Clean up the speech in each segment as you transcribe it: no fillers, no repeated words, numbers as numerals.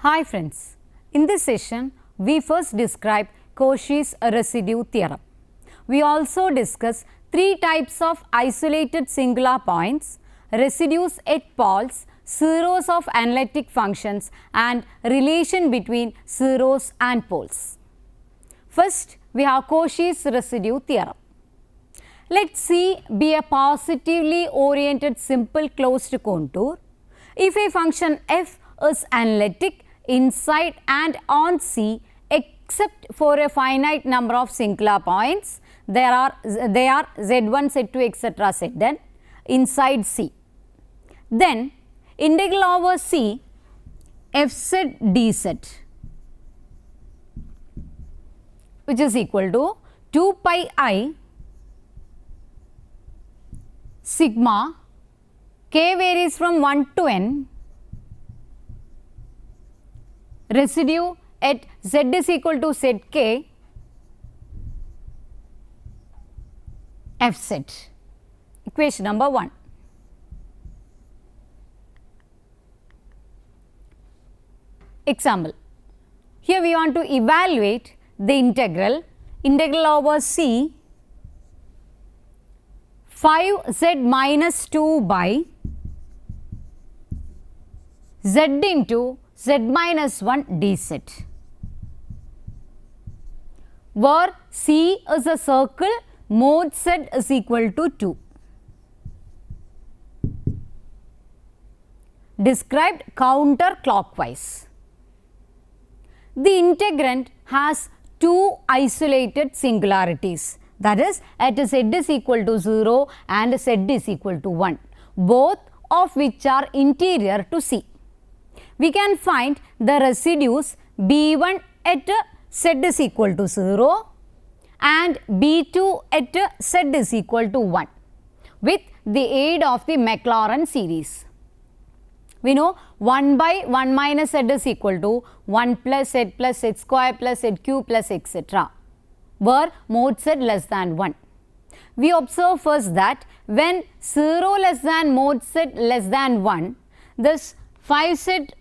Hi friends, in this session we first describe Cauchy's residue theorem. We also discuss three types of isolated singular points, residues at poles, zeros of analytic functions and relation between zeros and poles. First we have Cauchy's residue theorem. Let C be a positively oriented simple closed contour. If a function f is analytic inside and on C except for a finite number of singular points, they are z1, z2, etc. zn inside C. Then integral over C fz dz, which is equal to 2 pi I sigma k varies from 1 to n residue at z is equal to zk fz, equation number 1. Example, here we want to evaluate the integral over C 5z minus 2 by z into z minus 1 dz, where C is a circle, mod z is equal to 2. Described counterclockwise. The integrand has two isolated singularities, that is at z is equal to 0 and z is equal to 1, both of which are interior to C. We can find the residues B1 at z is equal to 0 and B2 at z is equal to 1 with the aid of the Maclaurin series. We know 1 by 1 minus z is equal to 1 plus z square plus z cube plus etc., where mod z less than 1. We observe first that when 0 less than mod z less than 1, this 5z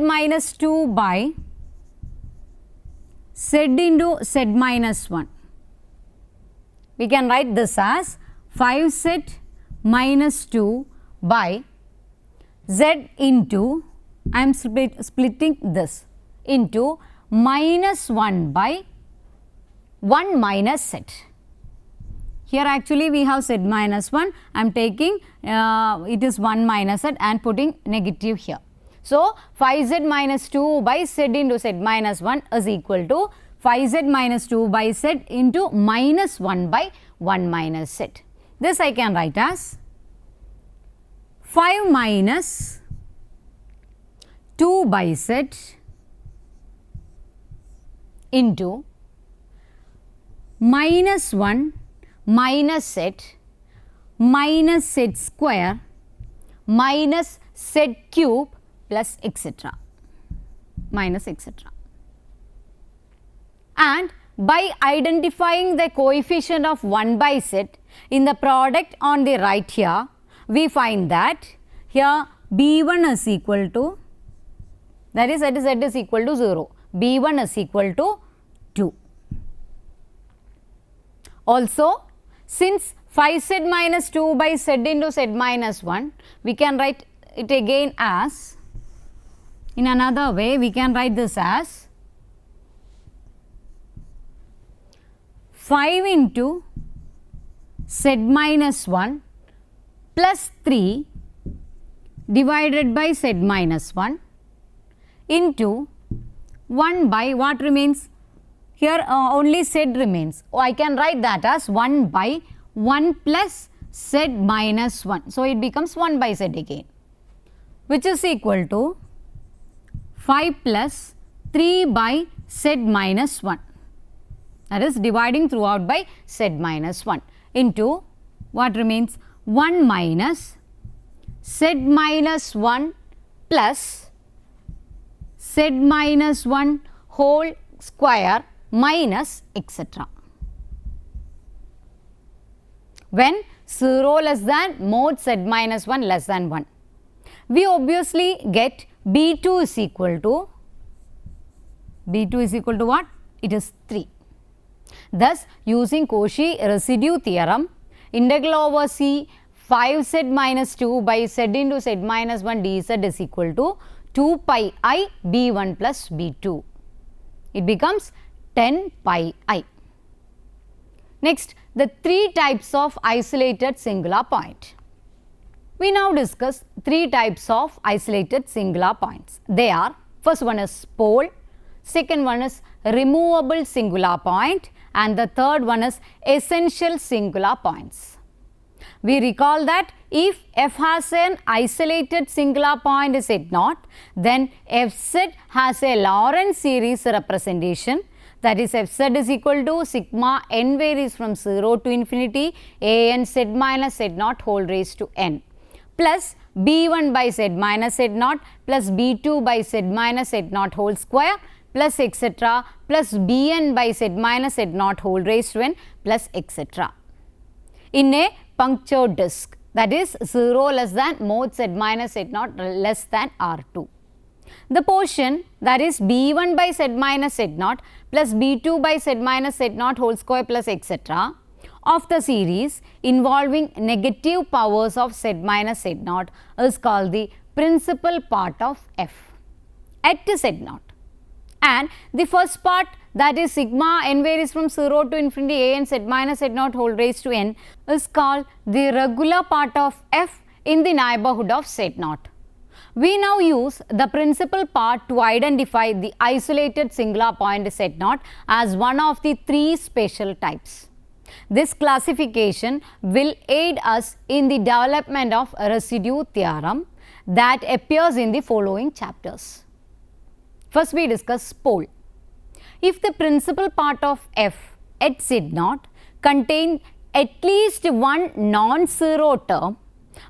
minus 2 by z into z minus 1. We can write this as 5z minus 2 by z into, I am splitting this into minus 1 by 1 minus z. Here actually we have z minus 1, I am taking it is 1 minus z and putting negative here. So 5z minus 2 by z into z minus 1 is equal to 5z minus 2 by z into minus 1 by 1 minus z. This I can write as 5 minus 2 by z into minus 1 minus z minus z square minus z cube plus etc. minus etc. And by identifying the coefficient of 1 by z in the product on the right here, we find that here B1 is equal to, that is z is equal to 0, B1 is equal to 2. Also, since 5z minus 2 by z into z minus 1, we can write it again as, in another way we can write this as 5 into z minus 1 plus 3 divided by z minus 1 into 1 by what remains? Here only z remains. I can write that as 1 by 1 plus z minus 1. So, it becomes 1 by z again, which is equal to 5 plus 3 by z minus 1, that is dividing throughout by z minus 1 into what remains 1 minus z minus 1 plus z minus 1 whole square minus etc. When 0 less than mod z minus 1 less than 1. We obviously get B2 is equal to what? It is 3. Thus, using Cauchy residue theorem, integral over C 5z minus 2 by z into z minus 1 dz is equal to 2 pi I B1 plus B2. It becomes 10 pi I. Next, the 3 types of isolated singular point. We now discuss 3 types of isolated singular points. They are, first one is pole, second one is removable singular point, and the third one is essential singular points. We recall that if f has an isolated singular point z0, then fz has a Lorentz series representation, that is fz is equal to sigma n varies from 0 to infinity a n z minus z0 whole raised to n, plus b1 by z minus z0 plus b2 by z minus z0 whole square plus etc. plus bn by z minus z0 whole raised to n plus etc. In a punctured disk, that is 0 less than mod z minus z0 less than R2. The portion, that is b1 by z minus z0 plus b2 by z minus z0 whole square plus etc. of the series involving negative powers of z minus z0 is called the principal part of f at z0. And the first part, that is sigma n varies from 0 to infinity a n z minus z0 whole raised to n, is called the regular part of f in the neighborhood of z0. We now use the principal part to identify the isolated singular point z0 as one of the 3 special types. This classification will aid us in the development of residue theorem that appears in the following chapters. First, we discuss pole. If the principal part of f at z0 contains at least one non-zero term,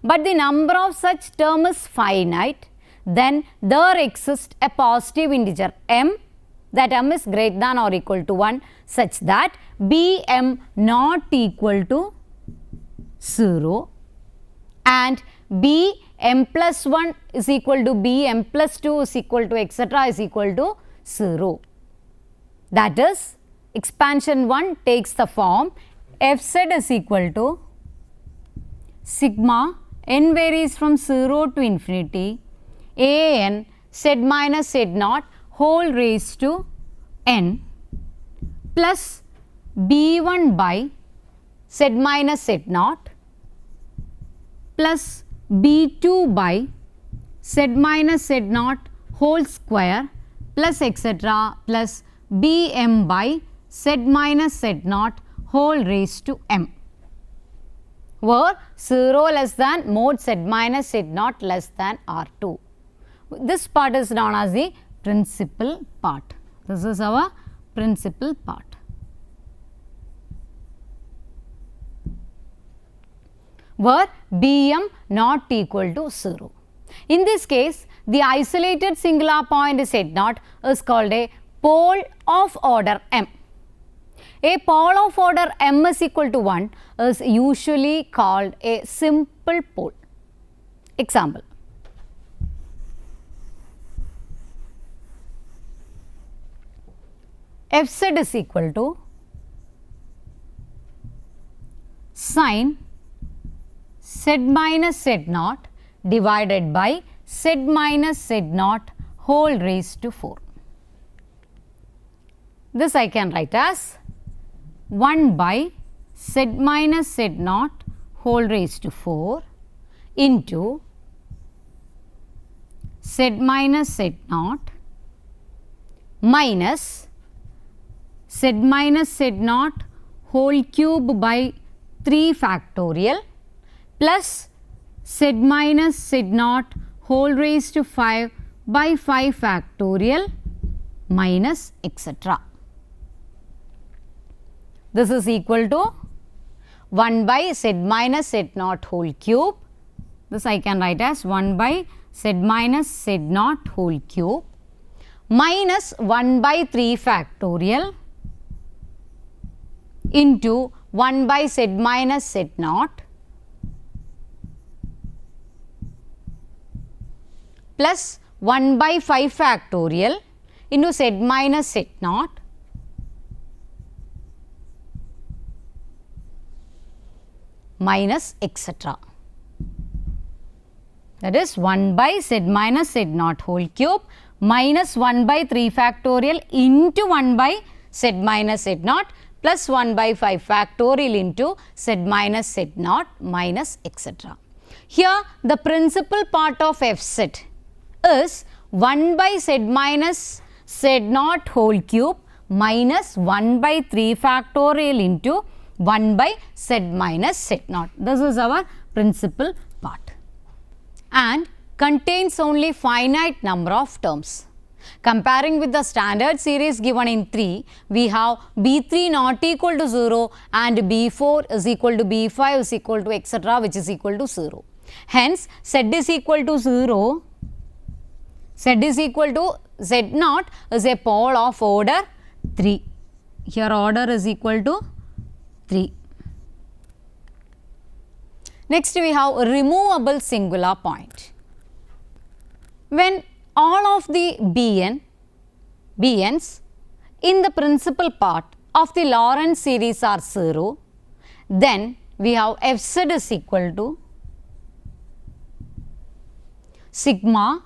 but the number of such terms is finite, then there exists a positive integer m, that m is greater than or equal to 1, such that bm not equal to 0 and bm plus 1 is equal to bm plus 2 is equal to etc. is equal to 0. That is, expansion 1 takes the form fz is equal to sigma n varies from 0 to infinity a n z minus z0 whole raised to n plus b1 by z minus z0 plus b2 by z minus z0 whole square plus etc. plus bm by z minus z0 whole raised to m, where 0 less than mod z minus z0 less than R2. This part is known as the principal part. This is our principal part. Where bm not equal to 0. In this case, the isolated singular point z0 is called a pole of order m. A pole of order m is equal to 1 is usually called a simple pole. Example. Fz is equal to sine z minus z0 divided by z minus z0 whole raised to 4. This I can write as 1 by z minus z0 whole raised to 4 into z minus z0 minus z minus z0 whole cube by 3 factorial plus z minus z0 whole raised to 5 by 5 factorial minus etc. This is equal to 1 by z minus z0 whole cube. This I can write as 1 by z minus z0 whole cube minus 1 by 3 factorial into 1 by z minus z0 plus 1 by 5 factorial into z minus z naught minus etc. That is 1 by z minus z naught whole cube minus 1 by 3 factorial into 1 by z minus z naught plus 1 by 5 factorial into z minus z naught minus etc. Here the principal part of f set is 1 by z minus z naught whole cube minus 1 by 3 factorial into 1 by z minus z naught. This is our principal part and contains only finite number of terms. Comparing with the standard series given in 3, we have B3 not equal to 0 and B4 is equal to B5 is equal to etc. which is equal to 0. Hence, Z is equal to 0, Z is equal to Z naught is a pole of order 3. Here order is equal to 3. Next we have removable singular point. When all of the Bn's in the principal part of the Lorentz series are 0, then we have Fz is equal to sigma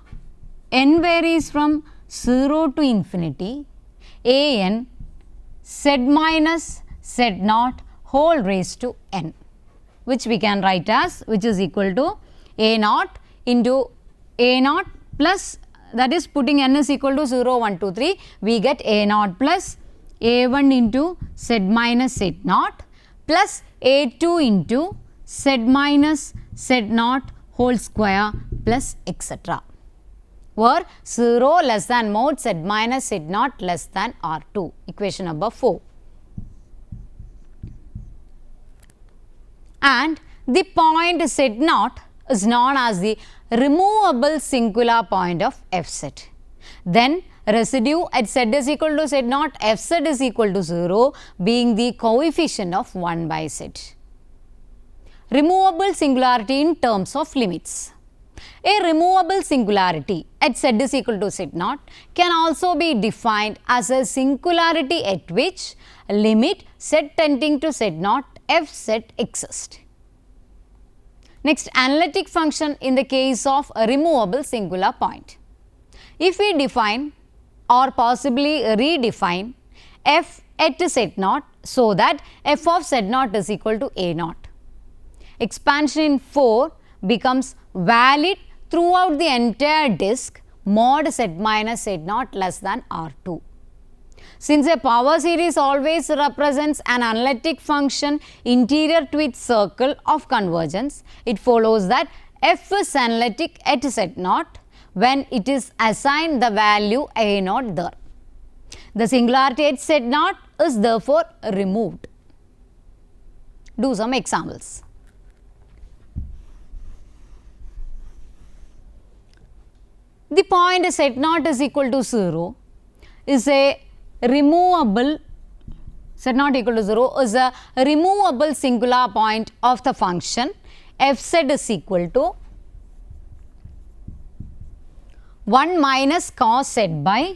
n varies from 0 to infinity an z minus z naught whole raised to n, which we can write as, which is equal to a naught into a naught plus, that is putting n is equal to 0, 1, 2, 3, we get a naught plus a1 into z minus z naught plus a2 into z minus z naught whole square plus etc. where 0 less than mod z minus z naught less than R2, equation number 4. And the point z naught is known as the removable singular point of f set. Then residue at z is equal to z naught, f z is equal to 0 being the coefficient of 1 by z. Removable singularity in terms of limits. A removable singularity at z is equal to z naught can also be defined as a singularity at which limit z tending to z naught f z exists. Next, analytic function in the case of a removable singular point. If we define or possibly redefine f at z naught so that f of z naught is equal to a naught, expansion in 4 becomes valid throughout the entire disk mod z minus z naught less than R2. Since a power series always represents an analytic function interior to its circle of convergence, it follows that f is analytic at z naught when it is assigned the value a naught there. The singularity at z naught is therefore removed. Do some examples. The point z naught is equal to 0 is a removable, z naught equal to 0 is a removable singular point of the function f z is equal to 1 minus cos z by,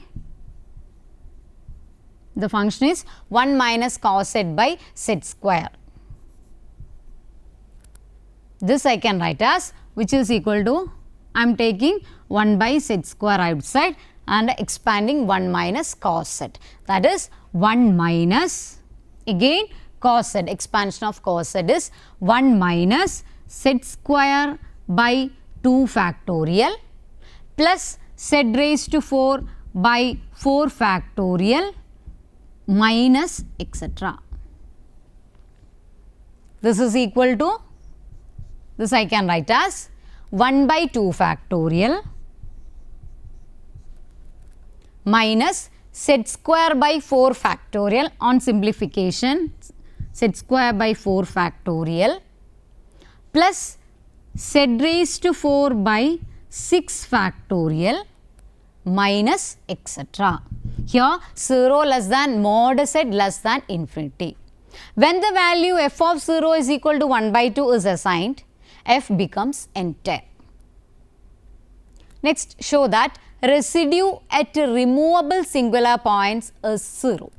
the function is 1 minus cos z by z square. This I can write as, which is equal to, I am taking 1 by z square outside and expanding 1 minus cos z, that is 1 minus, again cos z, expansion of cos z is 1 minus z square by 2 factorial plus z raised to 4 by 4 factorial minus etc. This is equal to, this I can write as 1 by 2 factorial minus z square by 4 factorial on simplification, z square by 4 factorial plus z raised to 4 by 6 factorial minus etc. Here 0 less than mod z less than infinity. When the value f of 0 is equal to 1 by 2 is assigned, f becomes entire. Next, show that residue at removable singular points is 0.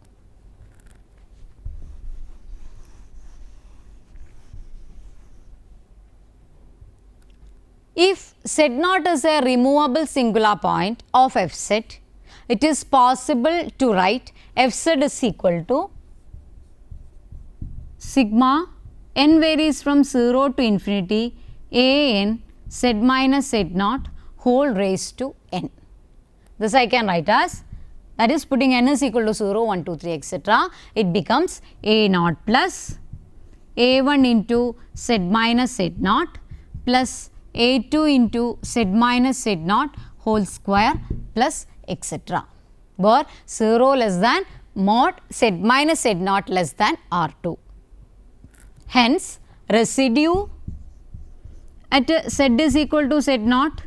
If Z0 is a removable singular point of Fz, it is possible to write Fz is equal to sigma n varies from 0 to infinity a n z minus Z0 whole raised to n. This I can write as, that is putting n is equal to 0, 1, 2, 3 etc. It becomes a0 plus a1 into z minus Z0 plus a2 into z minus Z0 whole square plus etc. where 0 less than mod z minus Z0 less than R2. Hence, residue at z is equal to Z0,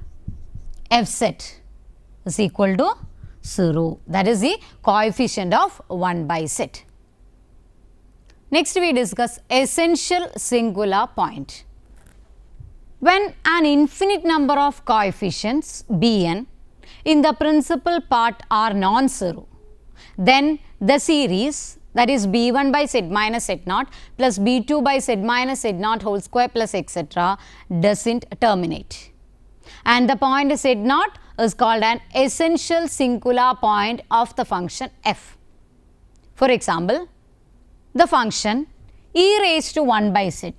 Fz is equal to 0. That is the coefficient of 1 by z. Next, we discuss essential singular point. When an infinite number of coefficients Bn in the principal part are non-zero, then the series, that is B1 by Z minus Z0 plus B2 by Z minus Z0 whole square plus etc. doesn't terminate. And the point Z0 is called an essential singular point of the function f. For example, the function e raised to 1 by z.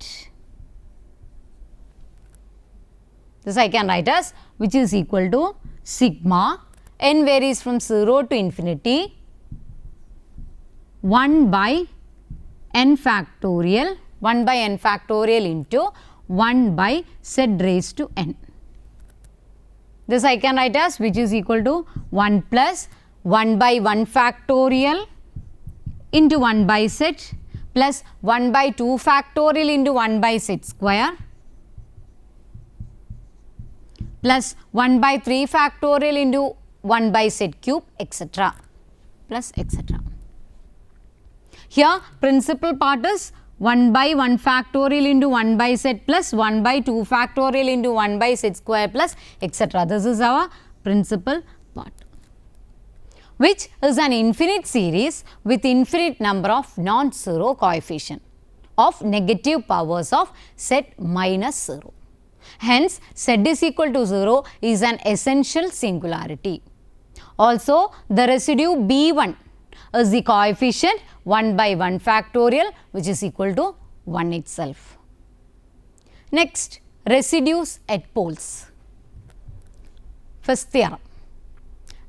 This I can write as, which is equal to sigma n varies from 0 to infinity 1 by n factorial into 1 by z raised to n. This I can write as, which is equal to 1 plus 1 by 1 factorial into 1 by z plus 1 by 2 factorial into 1 by z square plus 1 by 3 factorial into 1 by z cube etc. plus etc. Here principal part is 1 by 1 factorial into 1 by z plus 1 by 2 factorial into 1 by z square plus etc. This is our principal part, which is an infinite series with infinite number of non-zero coefficient of negative powers of z minus 0. Hence, z is equal to 0 is an essential singularity. Also, the residue B1 is the coefficient 1 by 1 factorial, which is equal to 1 itself. Next, residues at poles. First theorem.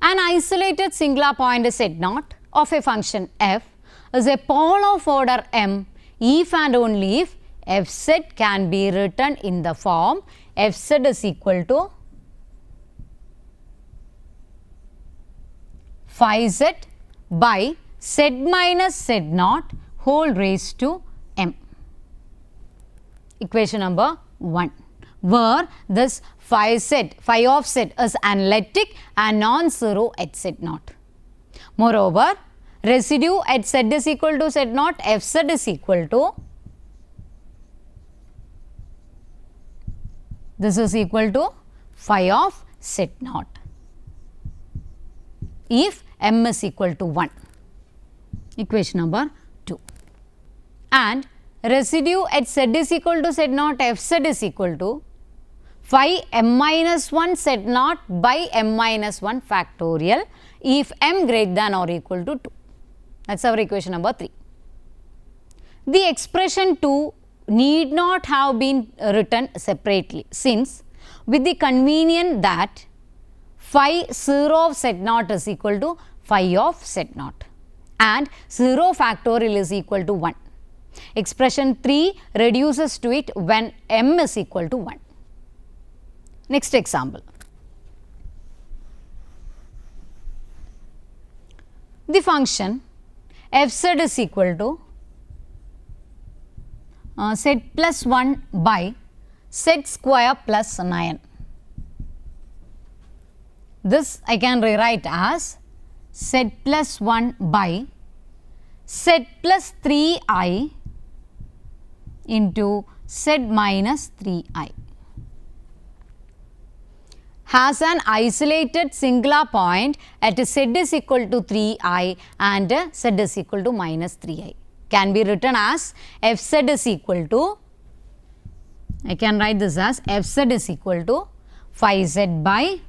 An isolated singular point Z0 of a function f is a pole of order m if and only if Fz can be written in the form Fz is equal to phi z by z minus Z0 whole raised to m. Equation number 1, where this phi of z is analytic and non-zero at Z0. Moreover, residue at z is equal to Z0, Fz is equal to, this is equal to phi of Z0 if m is equal to 1. Equation number 2. And residue at z is equal to Z0, Fz is equal to phi m minus 1 Z0 by m minus 1 factorial if m greater than or equal to 2. That is our equation number 3. The expression 2 need not have been written separately, since with the convenience that phi 0 of Z0 is equal to phi of Z0 and 0 factorial is equal to 1. Expression 3 reduces to it when m is equal to 1. Next example. The function Fz is equal to z plus 1 by z square plus 9. This I can rewrite as z plus 1 by z plus 3i into z minus 3i. has an isolated singular point at z is equal to 3i and z is equal to minus 3i. Can be written as fz is equal to, I can write this as fz is equal to phi z by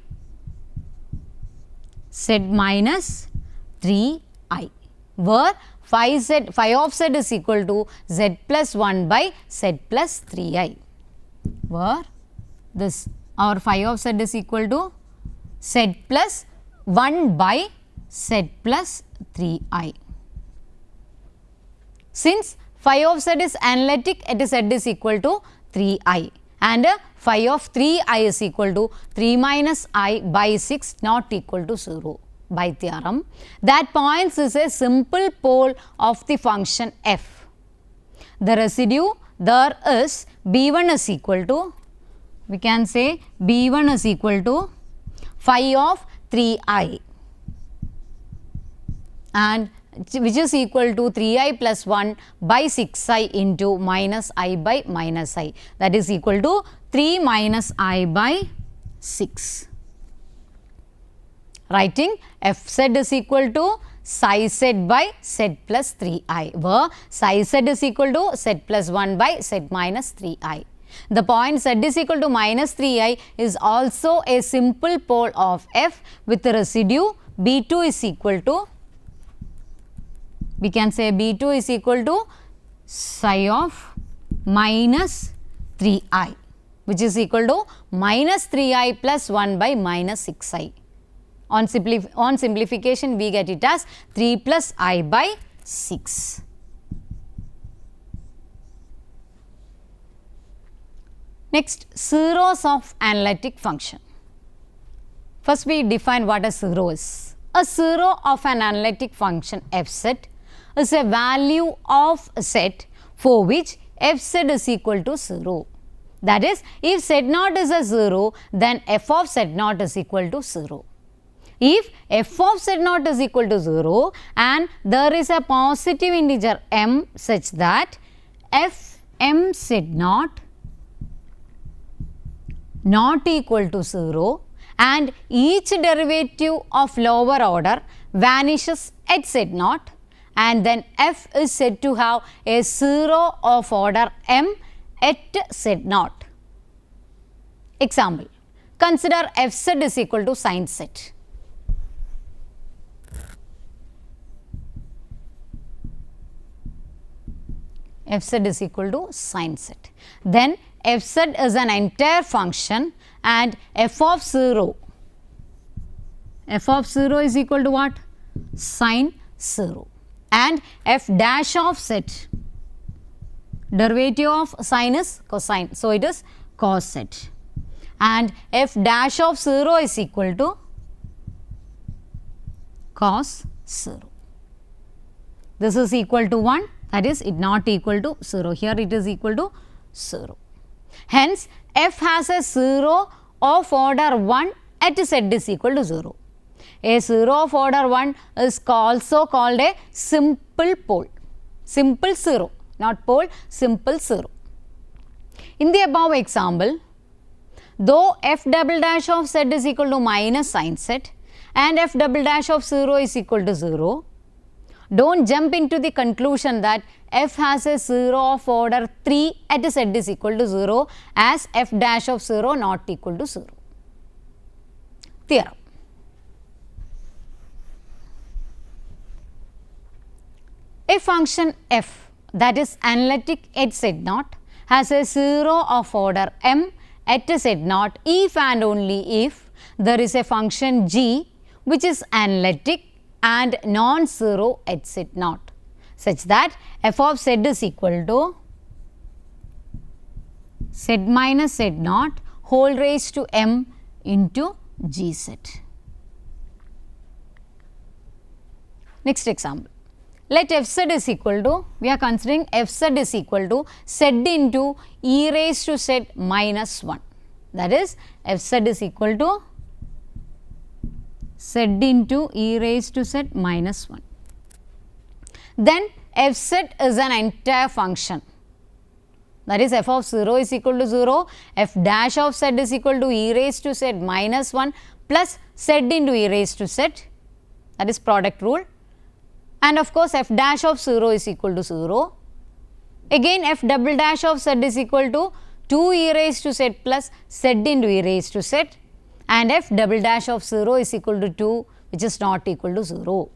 z minus 3i, where phi of z is equal to z plus 1 by z plus 3i, where this our phi of z is equal to z plus 1 by z plus 3i. Since phi of z is analytic at z is equal to 3i and phi of 3i is equal to 3 minus I by 6 not equal to 0 by theorem, that points is a simple pole of the function f. The residue there is b1 is equal to, we can say b1 is equal to phi of 3i and which is equal to 3i plus 1 by 6i into minus I by minus I, that is equal to 3 minus I by 6. Writing fz is equal to psi z by z plus 3i, where psi z is equal to z plus 1 by z minus 3i. The point z is equal to minus 3i is also a simple pole of f with the residue b2 is equal to, we can say b2 is equal to psi of minus 3i, which is equal to minus 3i plus 1 by minus 6i. On simplification, we get it as 3 plus I by 6. Next, zeros of analytic function. First, we define what a zero is. A zero of an analytic function fz is a value of a set for which fz is equal to 0. That is, if z0 is a 0, then f of z0 is equal to 0. If f of z0 is equal to 0 and there is a positive integer m such that f m z0 not equal to 0 and each derivative of lower order vanishes at z0, and then f is said to have a 0 of order m at z0. Example, consider fz is equal to sin z. Fz is equal to sin z. Then fz is an entire function and f of 0 is equal to what? Sin 0, and f dash of z, derivative of sin is cosine, so it is cos z, and f dash of 0 is equal to cos 0. This is equal to 1, that is it not equal to 0, here it is equal to 0. Hence, f has a 0 of order 1 at z is equal to 0. A 0 of order 1 is also called a simple pole, simple 0, not pole, simple 0. In the above example, though f double dash of z is equal to minus sin z and f double dash of 0 is equal to 0, don't jump into the conclusion that f has a 0 of order 3 at z is equal to 0 as f dash of 0 not equal to 0. Theorem. A function f that is analytic at z0 has a 0 of order m at z0 if and only if there is a function g which is analytic and non-zero at z0 such that f of z is equal to z minus z0 whole raised to m into gz. Next example. Let fz is equal to, we are considering fz is equal to z into e raised to z minus 1. That is, fz is equal to z into e raised to z minus 1. Then fz is an entire function. that is f of 0 is equal to 0, f dash of z is equal to e raised to z minus 1 plus z into e raised to z, that is product rule, and of course f dash of 0 is equal to 0. Again f double dash of z is equal to 2 e raised to z plus z into e raised to z, and f double dash of 0 is equal to 2, which is not equal to 0.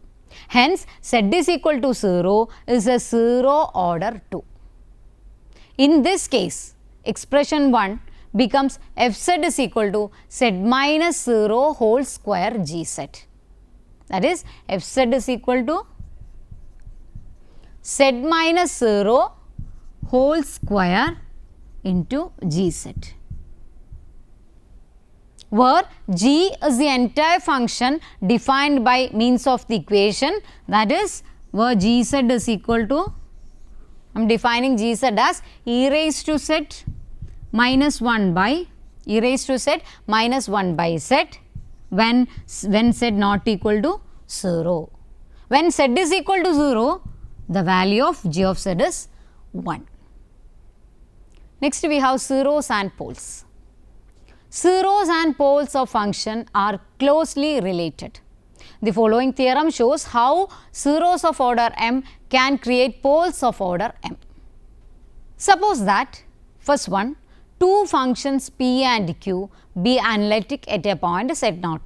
Hence, z is equal to 0 is a 0 order 2. In this case, expression 1 becomes fz is equal to z minus 0 whole square gz. That is, fz is equal to z minus 0 whole square into gz, where g is the entire function defined by means of the equation, that is where gz is equal to, I am defining gz as e raised to z minus 1 by e raised to z minus 1 by z when z not equal to 0. When z is equal to 0, the value of g of z is 1. Next we have zeros and poles. Zeros and poles of function are closely related. The following theorem shows how zeros of order m can create poles of order m. Suppose that first one, two functions p and q be analytic at a point z0.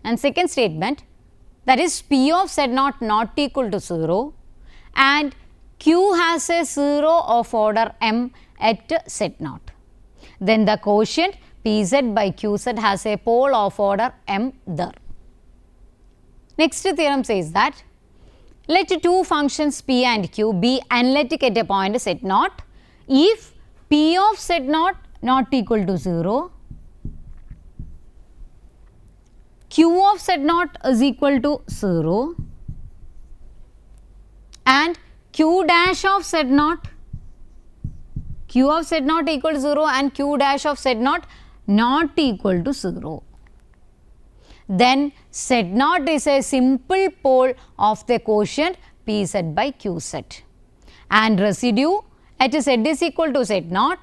And second statement, that is p of z0 not equal to 0 and q has a 0 of order m at z0. Then the quotient pz by qz has a pole of order m there. Next theorem says that let two functions p and q be analytic at a point z0 if p of z0 not equal to 0, q of z0 is equal to 0 and q dash of z0 equal to 0 and q dash of z0 not equal to 0. Then z0 is a simple pole of the quotient pz by qz, and residue at z is equal to z0,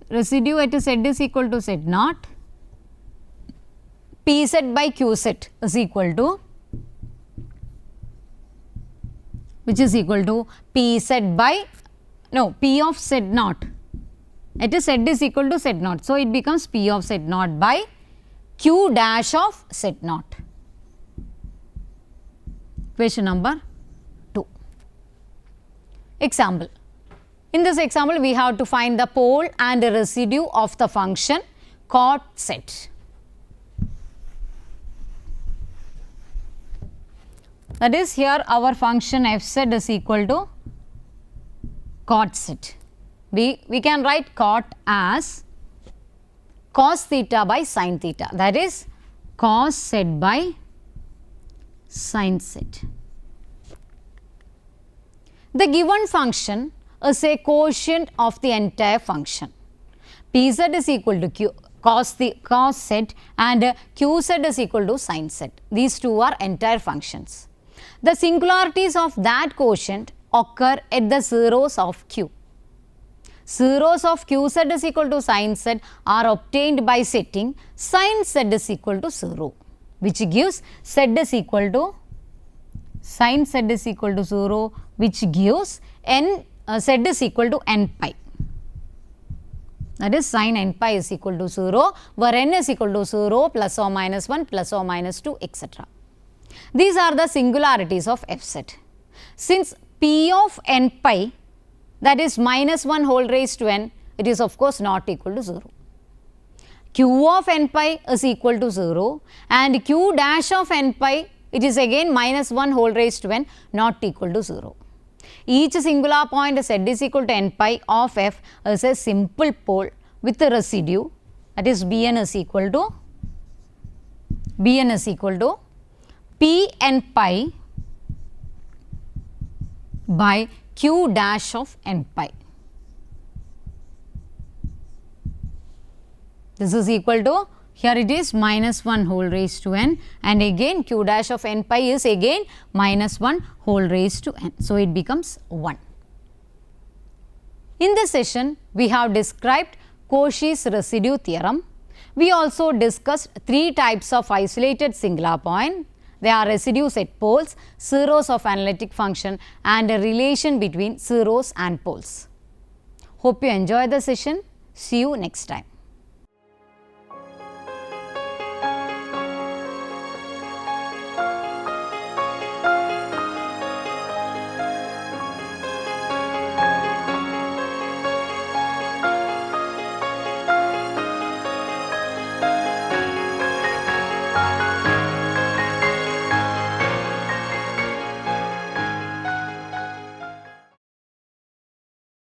residue at z is equal to z0, pz by qz is equal to, which is equal to pz by, no, p of z0 at z is equal to z0. So, it becomes p of z0 by q dash of z0. Question number 2. Example. In this example, we have to find the pole and the residue of the function cot z. That is, here our function fz is equal to cot z. We can write cot as cos theta by sin theta, that is cos z by sin z. The given function is a quotient of the entire function. Pz is equal to cos z and qz is equal to sin z. These two are entire functions. The singularities of that quotient occur at the zeros of q. Zeros of qz is equal to sin z are obtained by setting sin z is equal to 0, which gives z is equal to sin z is equal to 0, which gives z is equal to n pi. That is, sin n pi is equal to 0, where n is equal to 0 plus or minus 1 plus or minus 2, etc. These are the singularities of fz. Since p of n pi, that is minus 1 whole raised to n, it is of course not equal to 0. Q of n pi is equal to 0 and q dash of n pi, it is again minus 1 whole raised to n, not equal to 0. Each singular point z is equal to n pi of f is a simple pole with a residue, that is bn is equal to p n pi by q dash of n pi. This is equal to, here it is minus 1 whole raised to n, and again q dash of n pi is again minus 1 whole raised to n. So, it becomes 1. In this session, we have described Cauchy's residue theorem. We also discussed three types of isolated singular point. They are residues at poles, zeros of analytic function, and a relation between zeros and poles. Hope you enjoy the session. See you next time.